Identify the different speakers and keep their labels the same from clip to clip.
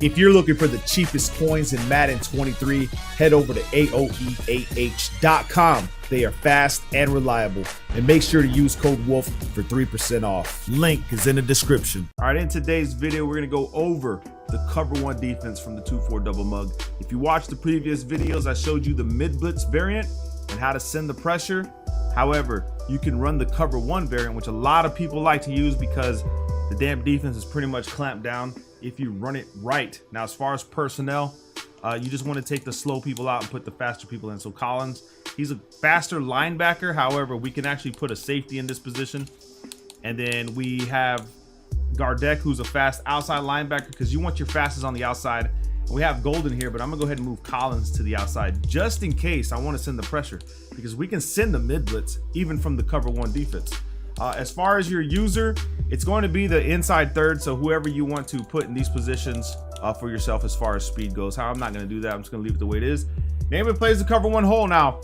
Speaker 1: If you're looking for the cheapest coins in Madden 23, head over to AOEAH.com. They are fast and reliable. And make sure to use code WOLF for 3% off. Link is in the description. All right, in today's video, we're going to go over the cover one defense from the 2-4 double mug. If you watched the previous videos, I showed you the mid blitz variant and how to send the pressure. However, you can run the cover one variant, which a lot of people like to use because the damn defense is pretty much clamped down if you run it right. Now, as far as personnel, you just want to take the slow people out and put the faster people in. So Collins, he's a faster linebacker. However, we can actually put a safety in this position. And then we have Gardeck, who's a fast outside linebacker, because you want your fastest on the outside. And we have Golden here, but I'm gonna go ahead and move Collins to the outside just in case I want to send the pressure, because we can send the mid blitz even from the cover one defense. As far as your user, it's going to be the inside third, so whoever you want to put in these positions for yourself as far as speed goes. I'm not going to do that. I'm just going to leave it the way it is. Name it plays the cover one hole. Now,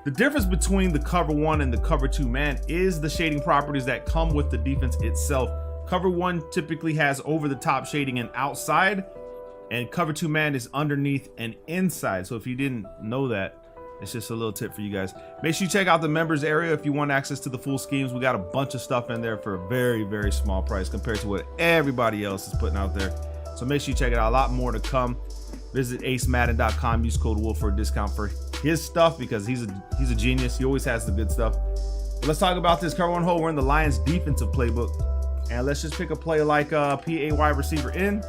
Speaker 1: the difference between the cover one and the cover two man is the shading properties that come with the defense itself. Cover one typically has over the top shading and outside, and cover two man is underneath and inside. So if you didn't know that, it's just a little tip for you guys. Make sure you check out the members area if you want access to the full schemes. We got a bunch of stuff in there for a very, very small price compared to what everybody else is putting out there. So make sure you check it out. A lot more to come. Visit acemadden.com. Use code WOLF for a discount for his stuff because he's a genius. He always has the good stuff. But let's talk about this cover one hole. We're in the Lions defensive playbook. And let's just pick a play like PA wide receiver in.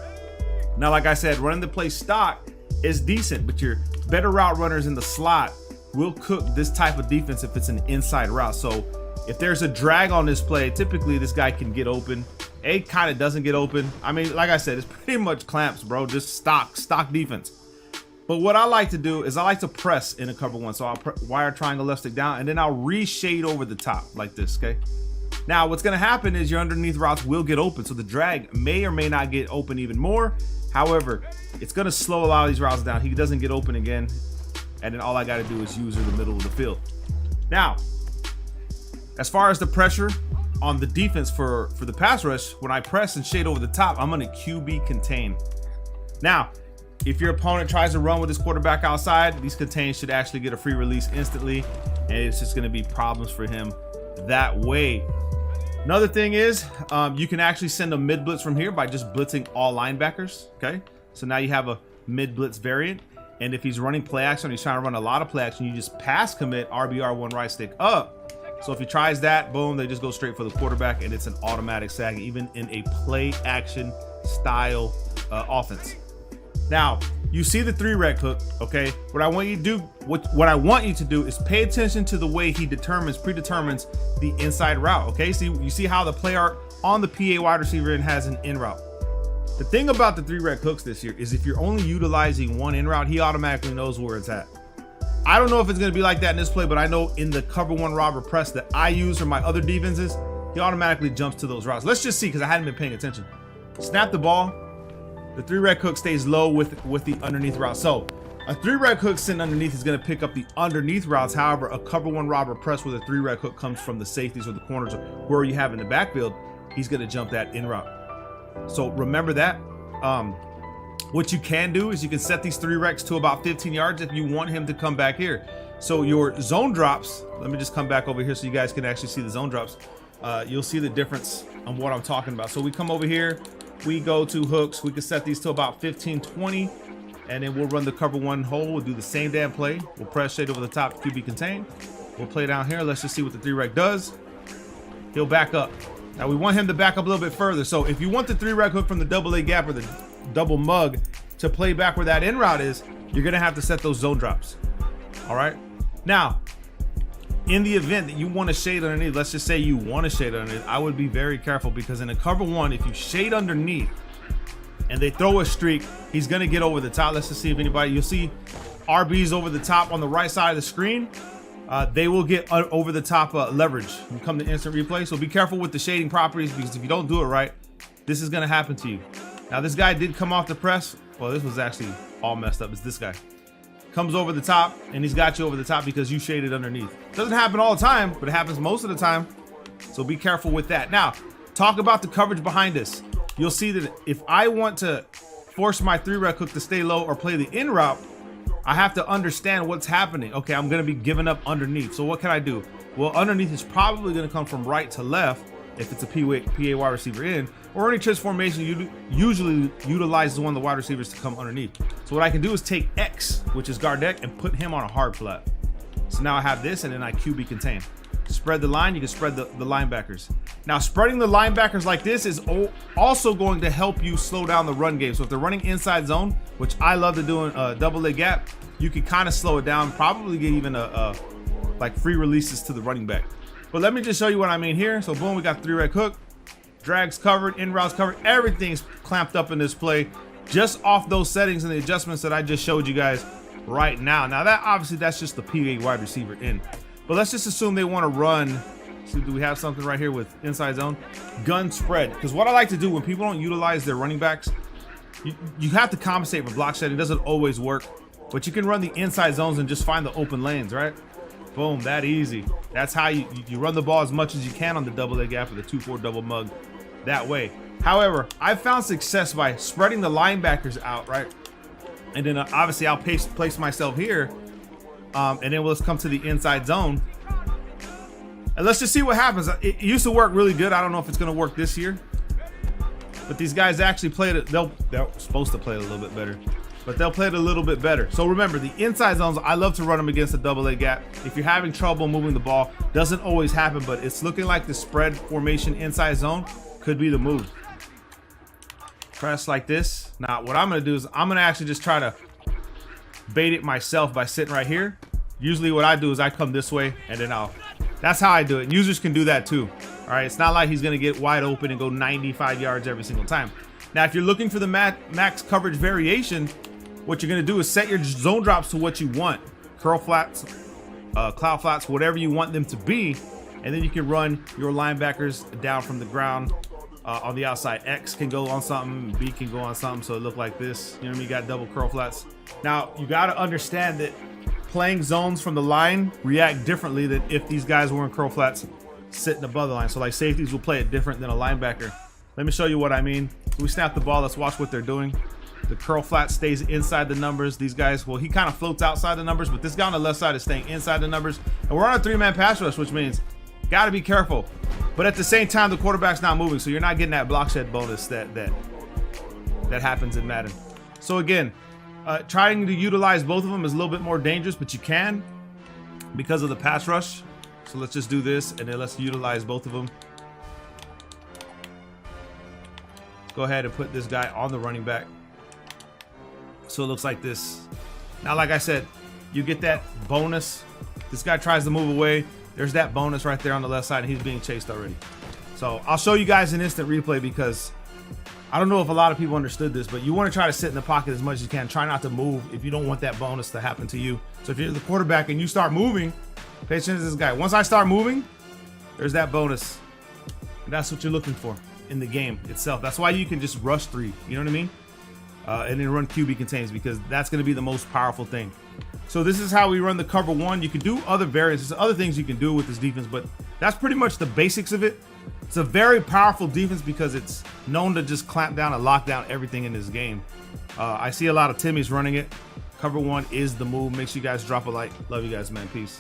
Speaker 1: Now, like I said, running the play stock is decent, but your better route runners in the slot will cook this type of defense if it's an inside route. So if there's a drag on this play, typically this guy can get open. Kind of doesn't get open. I mean, like I said, it's pretty much clamps, bro. Just stock defense. But what I like to do is I like to press in a cover one. So I'll wire triangle left stick down, and then I'll reshade over the top like this, okay? Now, what's going to happen is your underneath routes will get open. So the drag may or may not get open even more. However, it's going to slow a lot of these routes down. He doesn't get open again. And then all I got to do is use the middle of the field. Now, as far as the pressure on the defense for the pass rush, when I press and shade over the top, I'm going to QB contain. Now, if your opponent tries to run with his quarterback outside, these contains should actually get a free release instantly. And it's just going to be problems for him that way. Another thing is you can actually send a mid blitz from here by just blitzing all linebackers. Okay, so now you have a mid blitz variant. And if he's running play action, he's trying to run a lot of play action, you just pass commit RBR1 right stick up. So if he tries that, boom, they just go straight for the quarterback, and it's an automatic sag, even in a play action style offense. Now, you see the 3-rec hook, okay? What I want you to do, what I want you to do is pay attention to the way he predetermines the inside route, okay? So you see how the play art on the PA wide receiver and has an in route. The thing about the 3-rec hooks this year is if you're only utilizing one in route, he automatically knows where it's at. I don't know if it's going to be like that in this play, but I know in the cover one robber press that I use for my other defenses, he automatically jumps to those routes. Let's just see, because I hadn't been paying attention. Snap the ball. The 3-rec hook stays low with the underneath route. So a 3-rec hook sitting underneath is going to pick up the underneath routes. However, a cover one robber press with a 3-rec hook comes from the safeties or the corners, or where you have in the backfield, he's going to jump that in route. So remember that. What you can do is you can set these 3-recs to about 15 yards if you want him to come back here. So your zone drops, let me just come back over here so you guys can actually see the zone drops. You'll see the difference on what I'm talking about. So we come over here, we go to hooks, we can set these to about 15, 20, and then we'll run the cover one hole. We'll do the same damn play. We'll press shade over the top, QB contain. We'll play down here. Let's just see what the 3-rec does. He'll back up. Now we want him to back up a little bit further. So if you want the 3-rec hook from the double A gap or the double mug to play back where that in route is, you're gonna have to set those zone drops. All right. Now, in the event that you want to shade underneath, let's just say you want to shade underneath, I would be very careful, because in a cover one, if you shade underneath and they throw a streak, he's gonna get over the top. Let's just see if anybody, you'll see RBs over the top on the right side of the screen. They will get over the top leverage and come to instant replay. So be careful with the shading properties, because if you don't do it right, this is going to happen to you. Now, this guy did come off the press. Well, this was actually all messed up. It's this guy. Comes over the top, and he's got you over the top because you shaded underneath. Doesn't happen all the time, but it happens most of the time. So be careful with that. Now, talk about the coverage behind this. You'll see that if I want to force my 3-rec hook to stay low or play the in route, I have to understand what's happening. Okay, I'm gonna be giving up underneath. So what can I do? Well, underneath is probably gonna come from right to left if it's a PA wide receiver in, or any trips formation usually utilizes one of the wide receivers to come underneath. So what I can do is take X, which is guard deck, and put him on a hard flat. So now I have this, and then I QB contain. Spread the line, you can spread the linebackers. Now spreading the linebackers like this is also going to help you slow down the run game. So if they're running inside zone, which I love to do in a double leg gap, you can kind of slow it down, probably get even like free releases to the running back. But let me just show you what I mean here. So boom, we got 3-rec hook, drags covered, in routes covered, everything's clamped up in this play just off those settings and the adjustments that I just showed you guys right now. Now that obviously that's just the PA wide receiver in. But let's just assume they want to run. So do we have something right here with inside zone? Gun spread. Because what I like to do when people don't utilize their running backs, you have to compensate for block shedding. It doesn't always work. But you can run the inside zones and just find the open lanes, right? Boom, that easy. That's how you run the ball as much as you can on the double leg gap or the 2-4 double mug that way. However, I've found success by spreading the linebackers out, right? And then obviously I'll place myself here. And then let's come to the inside zone. And let's just see what happens. It used to work really good. I don't know if it's going to work this year. But these guys actually played it. They're supposed to play it a little bit better. But they'll play it a little bit better. So remember, the inside zones, I love to run them against a double leg gap. If you're having trouble moving the ball, doesn't always happen, but it's looking like the spread formation inside zone could be the move. Press like this. Now, what I'm going to do is I'm going to actually just try to bait it myself by sitting right here. Usually what I do is I come this way and then that's how I do it. And users can do that too. All right, it's not like he's going to get wide open and go 95 yards every single time. Now, if you're looking for the max coverage variation, what you're going to do is set your zone drops to what you want. Curl flats, cloud flats, whatever you want them to be. And then you can run your linebackers down from the ground on the outside. X can go on something, B can go on something, so it look like this. You know what I mean? You got double curl flats. Now, you got to understand that playing zones from the line react differently than if these guys were in curl flats sitting above the line. So like safeties will play it different than a linebacker. Let me show you what I mean. We snap the ball. Let's watch what they're doing. The curl flat stays inside the numbers. These guys, well, he kind of floats outside the numbers, but this guy on the left side is staying inside the numbers. And we're on a 3-man pass rush, which means got to be careful. But at the same time, the quarterback's not moving, so you're not getting that block shed bonus that happens in Madden. So again, trying to utilize both of them is a little bit more dangerous, but you can because of the pass rush. So let's just do this, and then let's utilize both of them. Go ahead and put this guy on the running back. So it looks like this. Now, like I said, you get that bonus. This guy tries to move away. There's that bonus right there on the left side, and he's being chased already. So I'll show you guys an instant replay because I don't know if a lot of people understood this, but you want to try to sit in the pocket as much as you can. Try not to move if you don't want that bonus to happen to you. So if you're the quarterback and you start moving, pay attention to this guy. Once I start moving, there's that bonus. And that's what you're looking for in the game itself. That's why you can just rush 3. You know what I mean? And then run QB contains, because that's going to be the most powerful thing. So this is how we run the cover 1. You can do other variants. There's other things you can do with this defense, but that's pretty much the basics of it. It's a very powerful defense because it's known to just clamp down and lock down everything in this game. I see a lot of Timmys running it. Cover 1 is the move. Make sure you guys drop a like. Love you guys, man. Peace.